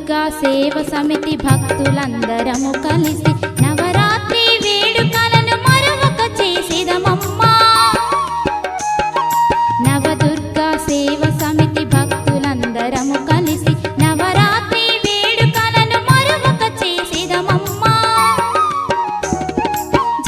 నవదుర్గా సేవ సమితి భక్తులందరము కలిసి నవరాత్రి వేడుకలను మరొక చేసేదమమ్మా. నవదుర్గా సేవ సమితి భక్తులందరము కలిసి నవరాత్రి వేడుకలను మరొక చేసేదమమ్మా.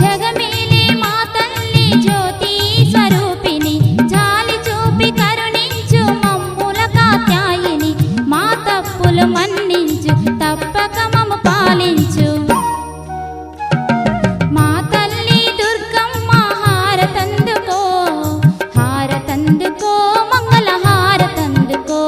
జగమేలే మా తల్లి జ్యోతి స్వరూపిణి, జాలి చూపి కరుణించు మమ్ముల కాత్యాయిని, మా తప్పులు మన్నించు తప్పక మమ్ము పాలించు. మా తల్లి దుర్గమ్మ హారతందుకో, హారతందుకో, మంగళ హారతందుకో.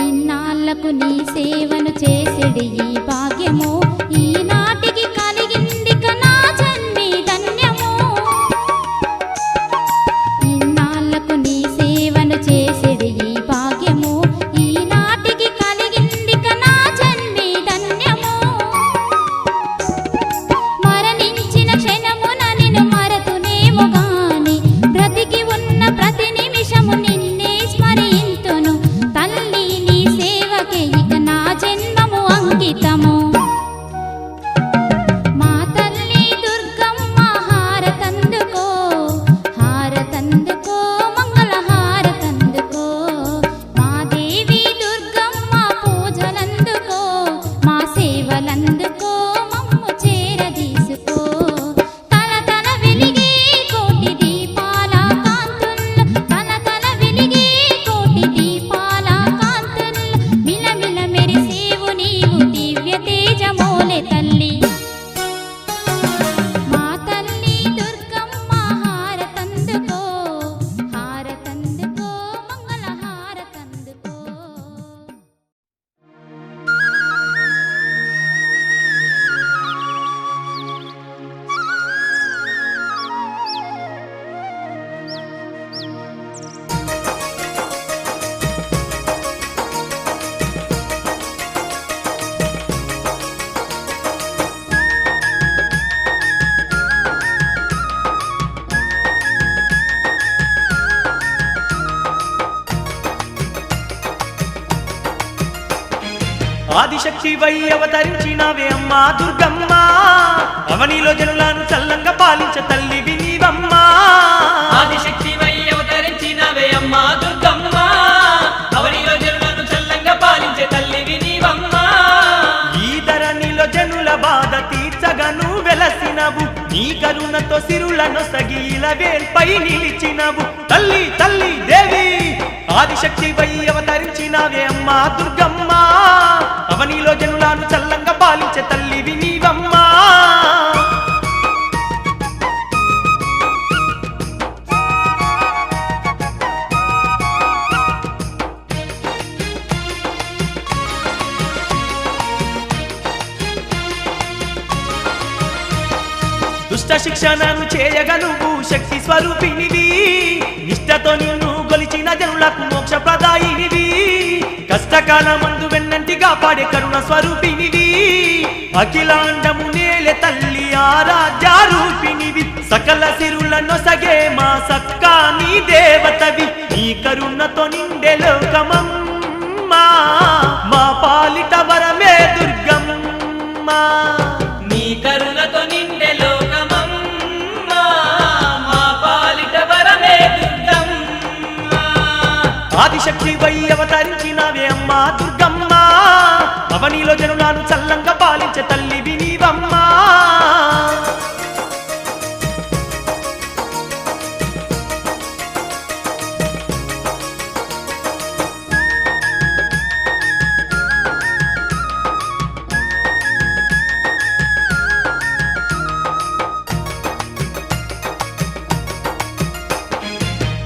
ఇన్నాళ్లకు నీ సేవను చేసేడి ఈ భాగ్యము, ఈనాటికి కలిగింది నా జన్మి ధన్యము. ఇన్నాళ్లకు నీ సేవను చేసేడి ఈ భాగ్యము, ఈనాటికి కలిగింది నా జన్మి ధన్యము. మరణించిన క్షణమున నిన్ను మరతునేమో గాని, బ్రతికి ఉన్న ప్రతి నిమిషము నిన్నే స్మరింతును. తల్లి నీ సేవకే ఇక నా జన్మము అంకితము. మా తల్లి దుర్గమ్మ హారతందుకో, హారతందుకో, మంగళ హారతందుకో. మా దేవి దుర్గమ్మ పూజలందుకో, మా సేవలందుకో, మమ్ము చేరదీసుకో. తల తల వెలిగే కోటి దీపాల కాంతుల్లో, తల తల వెలిగే కోటి దీపాల కాంతుల్లో, మిలమిల మెరిసేవు నీవు దివ్య తేజమోలే తల్లి. మా తల్లి దుర్గమ్మ హారతందుకో, హారతందుకో, మంగళ హారతందుకో. ఆదిశక్తి వై అవతరించినవే అమ్మా దుర్గమ్మ, అవనిలో జనులను చల్లంగా పాలించ తల్లివి నీవమ్మా. ఆదిశక్తి వై అవతరించినవే అమ్మా దుర్గమ్మ, అవనిలో జనులను చల్లంగా పాలించే తల్లివి నీవమ్మా. ఈ ధరణిలో జనుల బాధ తీర్చగను వెలసినవు, నీ కరుణతో సిరులను సగీల వేల్పై నిలిచినవు. తల్లి తల్లి దేవి ఆదిశక్తి వై అవతరించినవే అమ్మా దుర్గమ్మ, అవనిలో జనులను చల్లంగా పాలించే తల్లివి నీవమ్మా. దుష్ట శిక్షణను చేయగనువు శక్తి స్వరూపినివి, నిష్టతో నిన్ను గొలిచిన జనులకు మోక్ష ప్రదాయినివి. కష్టకాలమందు వెన్నంటిగా పాడే కరుణ స్వరూపినివి, అఖిలాండము నేలే తల్లి ఆరాధ్యారూపినివి. సకల సిరులను సగే మా సక్కా నీ దేవతవి, నీ కరుణతో నిండే లోకమమ్మా. మా పాలిట వరమే దుర్గమ్మ, నీ కరుణతో నిండే లోకమమ్మా. మా పాలిట వరమే దుర్గమ్మ. ఆదిశక్తి వై అవతరించినవే అమ్మా దుర్గమ్మ, అవనిలో జనులను చల్లంగా పాలించే తల్లివి నీవమ్మా.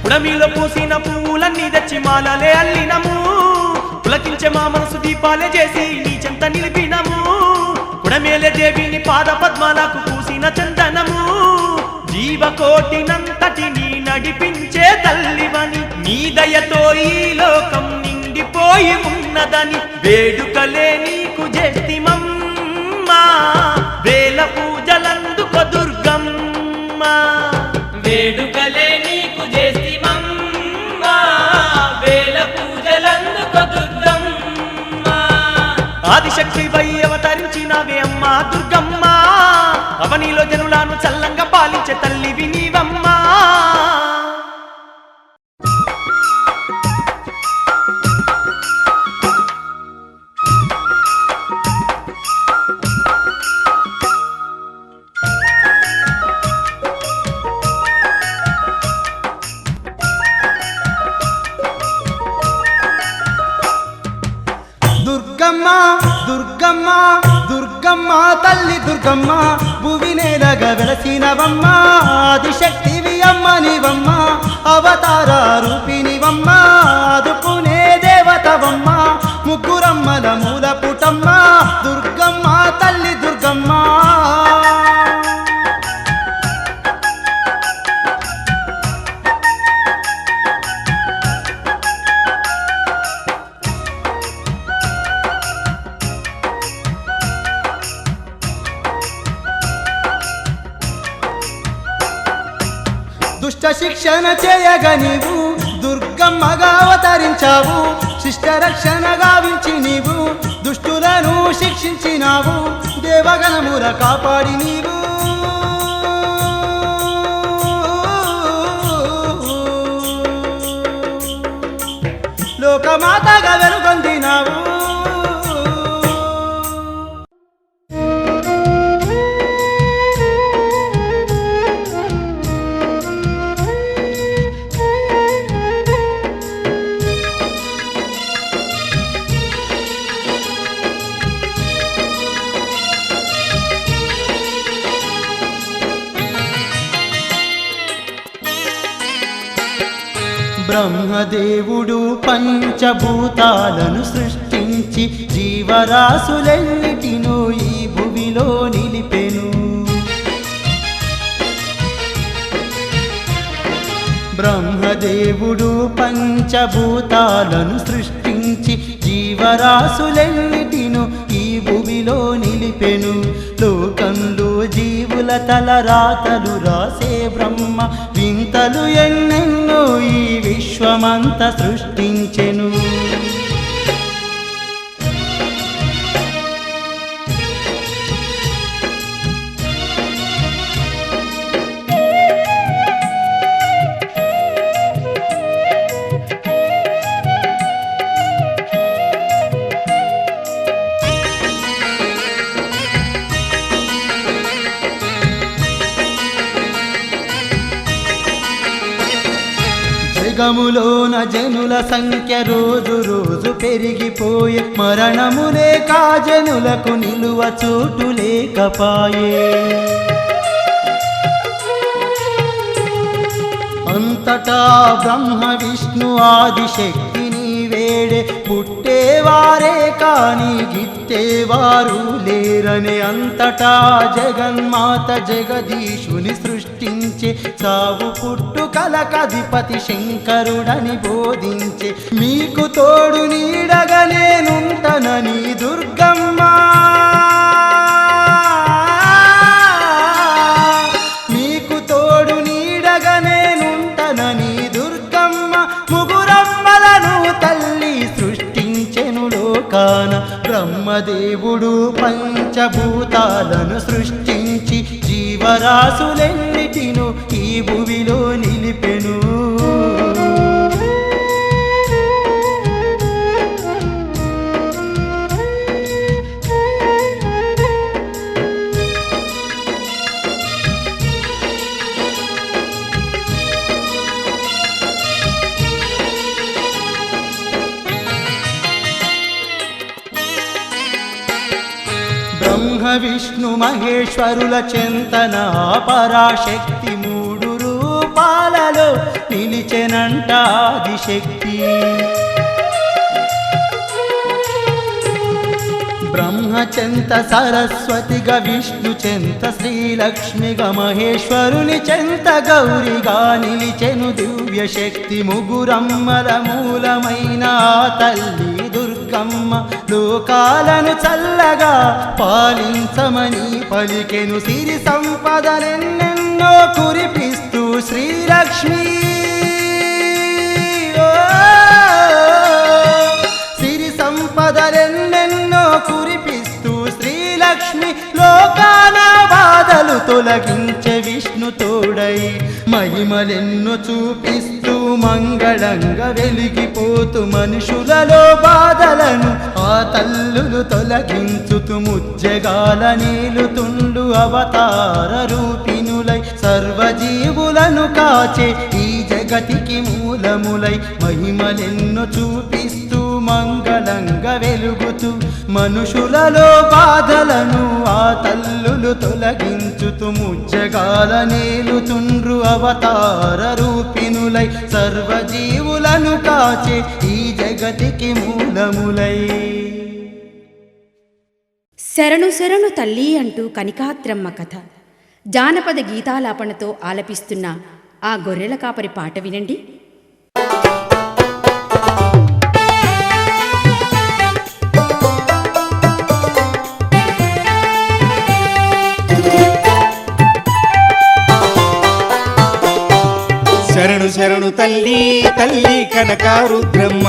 పుడమిలో పూసిన పువ్వులన్నీ తెచ్చి మాలలే అల్లినము, పులకించే మా మనసు దీపాలే చేసి నీ చెంత నిలిపినము. పుడమేలే దేవిని పాద పద్మాలకు పూసిన చందనము, జీవకోటినంతటిని నడిపించే తల్లివని నీ దయతో ఈ లోకం నిండిపో పోయి ఉన్నదని వేడుకలే నీకు చేస్తిమమ్మా వేల పూజలందుకో దుర్గమ్మ వేడుకలే నీకు చేస్తిమమ్మా వేల పూజలందుకో దుర్గమ్మ ఆదిశక్తి వై అవతరించినవే అమ్మా దుర్గమ్మ అవనిలో జనులను చల్లంగా పాలించే తల్లివి నీవమ్మా దుర్గమ్మ దుర్గమ్మ దుర్గమ్మ తల్లి దుర్గమ్మ భువినేలగ వెలసినవమ్మ ఆదిశక్తివి అమ్మ నీవమ్మ అవతార రూపినివమ్మ ఆదుకునే దేవతవమ్మ ముగ్గురమ్మల మూల పుటమ్మ దుర్గమ్మ తల్లి దుర్గమ్మ దుష్ట శిక్షణ చేయగా నీవు దుర్గమ్మగా అవతరించావు శిష్ట రక్షణ గావించి నీవు దుష్టులను శిక్షించినావు దేవగణముల కాపాడి నీవు లోకమాతగా వెలుగొందినావు బ్రహ్మదేవుడు పంచభూతాలను సృష్టించి జీవరాశులెన్నిటినూ ఈ భువిలో నిలిపెను బ్రహ్మదేవుడు పంచభూతాలను సృష్టించి జీవరాశులెన్నిటినూ ఈ భువిలో నిలిపెను లోకంలో జీవుల తలరాతలు రాసే బ్రహ్మ వింతలు ఎన్నెన్నో ఈ విశ్వమంత సృష్టించెను జగములోన జనుల సంఖ్య రోజు రోజు పెరిగిపోయే మరణము లేక జనులకు నిలువ చోటు లేకపాయే అంతటా బ్రహ్మ విష్ణు ఆదిశక్తిని వేడే పుట్టేవారే కాని గిట్టేవారు లేరనే అంతటా జగన్మాత జగదీశుని సృష్టించే సావు పుట్టుకలకధిపతి శంకరుడని బోధించే మీకు తోడు నీడగా నేనుంటనని దుర్గమ్మ మీకు తోడు నీడగా నేనుంటనని దుర్గమ్మ ముగురమ్మలను తల్లి సృష్టించెను లోకాన బ్రహ్మదేవుడు పంచభూతాలను సృష్టించి జీవరాశులెన్నిటినూ ఈ భువిలో నిలిపెను బ్రహ్మ విష్ణు మహేశ్వరుల చింతన పరాశక్తి మూడు రూపాలలో నిలిచెనంట ఆదిశక్తి బ్రహ్మ చెంత సరస్వతిగా విష్ణు చెంత శ్రీలక్ష్మిగా మహేశ్వరుని చెంత గౌరిగా నిలిచెను దివ్య శక్తి ముగురమ్మల మూలమైన ఆ తల్లి దుర్గమ్మ లోకాలను చల్లగా పాలించమని పలికెను సిరి సంపదలెన్నెన్నో కురిపిస్తూ శ్రీలక్ష్మి సిరి సంపదలెన్నెన్నో కురిపిస్తూ శ్రీలక్ష్మి లోకాన బాధలు తొలగించే విష్ణు తోడై మహిమలెన్నో చూపిస్తూ మంగళంగా వెలిగిపోతూ మనుషులలో బాధలను ఆ తల్లులు తొలగించుతూ ముజ్జగాల నీలుతుండు అవతార రూపినులై సర్వజీవులను కాచే ఈ జగతికి మూలములై మహిమలెన్నో చూపిస్తూ మంగళంగా వెలుగుతూ మనుషులలో బాధలను ఆ తల్లులు తొలగించుతూ ముజ్జగాల నేలుతుండ్రు అవతార రూపినులై సర్వజీవులను కాచే ఈ జగతికి మూలములై. శరణు శరణు తల్లి అంటూ కనికాత్రమ్మ కథ జానపద గీతాలాపనతో ఆలపిస్తున్న ఆ గొర్రెల కాపరి పాట వినండి. శరణు శరణు తల్లి తల్లి కనకారుద్రమ్మ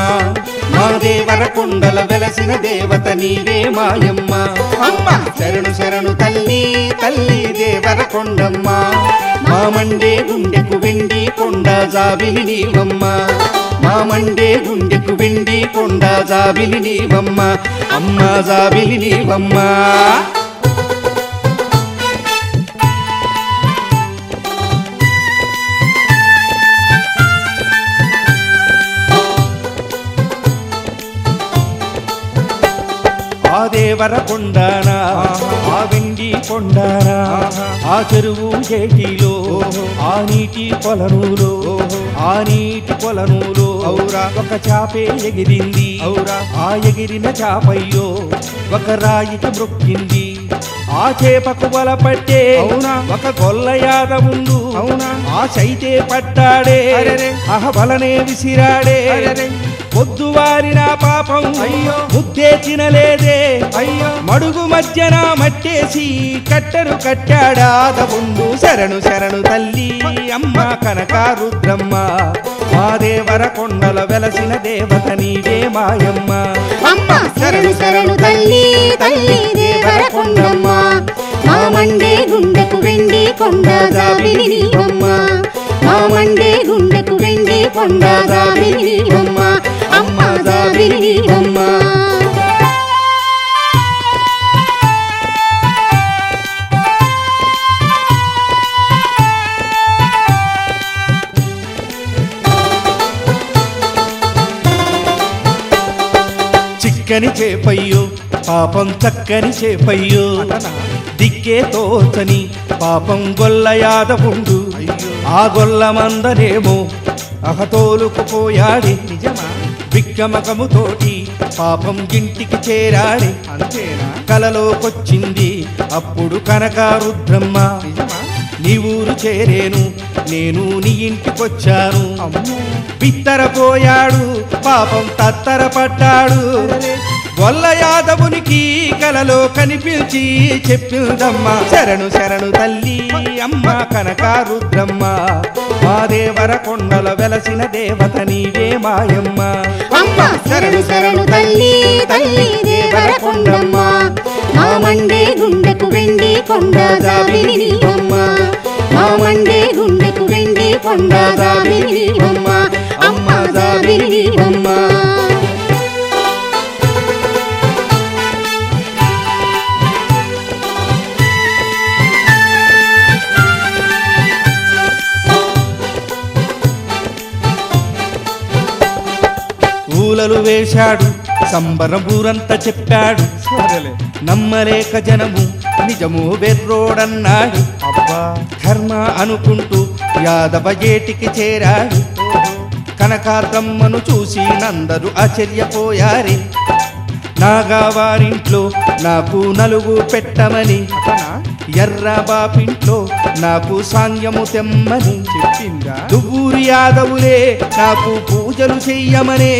మా దేవర కొండల వెలసిన దేవత నీవే మాయమ్మ అమ్మ. శరణు శరణు తల్లి తల్లి దేవర కొండమ్మ మా మండే గుండెకు వెండి కొండ జాబిలి నీవమ్మ మా మండే గుండెకు వెండి కొండ జాబిలి నీవమ్మ అమ్మ జాబిలి నీవమ్మ. ఆ దేవర కొండానా ఆ వెండి కొండానా ఆ చెరువు చేటిలో ఆ నీటి కొలనులో ఆ నీటి కొలనులో ఒక చాపే ఎగిరింది ఆ ఎగిరిన చాపయ్యో ఒక రాయికి మొక్కింది ఆ చేపకు వల పట్టే ఒక గొల్ల యాదవుండు ఆ చైతే పట్టాడే అహబలనే విసిరాడే పొద్దువారిన పాపం అయ్యో ముద్దే తినలేదే అయ్యో మడుగు మధ్యన మట్టేసి కట్టరు కట్టాడాదవుండు. శరణు శరణు తల్లి అమ్మ కనకారుద్రమ్మ మా దేవర కొండల వెలసిన దేవత నీవే మాయమ్మ అమ్మ. శరణు శరణు తల్లి తల్లి దేవర కొండమ్మ మా మండే గుండెకు వెండి కొండ జాబిలి నీవమ్మ మా మండే గుండెకు వెండి కొండ జాబిలి నీవమ్మ అమ్మ జాబిలి నీవమ్మ. చిక్కని చేపయ్యో పాపం చక్కని చేపయ్యో దిక్కే తోచని పాపం గొల్ల యాదవుండు ఆ గొల్ల మందనేమో అహతోలుకుపోయాడే నిజమా విక్కమకముతోటి పాపం ఇంటికి చేరాడే అంతేనా కలలోకొచ్చింది అప్పుడు కనకారుద్రమ్మ నీ ఊరు చేరేను నేను నీ ఇంటికొచ్చాను బిత్తరపోయాడు పాపం తత్తర పడ్డాడు గొల్ల యాదవునికి కలలో కనిపించి చెప్పిందమ్మ. శరణు శరణు తల్లి అమ్మ కనకారుద్రమ్మ మా దేవర కొండల వెలసిన దేవత నీవే మాయమ్మ అమ్మ. శరణు శరణు తల్లి తల్లి దేవర కొండమ్మ మా మండే గుండెకు వెండి కొండ జాబిలి నీవమ్మ మా మండే గుండెకు వెండి కొండ జాబిలి నీవమ్మ అమ్మ జాబిలి నీవమ్మ. పూలలు వేశాడు సంబరం ఊరంతా చెప్పాడు నమ్మలేక జనము నిజము వెర్రోడన్నాడు అబ్బా కర్మ అనుకుంటూ యాదవ ఏటికి చేరాడు కనకాద్రమ్మను చూసి నందరు ఆశ్చర్యపోయారే నాగావారింట్లో నాకు నలుగు పెట్టమని, ఎర్ర బాపింట్లో నాకు సాంగ్యము తెమ్మని చెప్పిందా. దువ్వూరి యాదవులే నాకు పూజలు చెయ్యమనే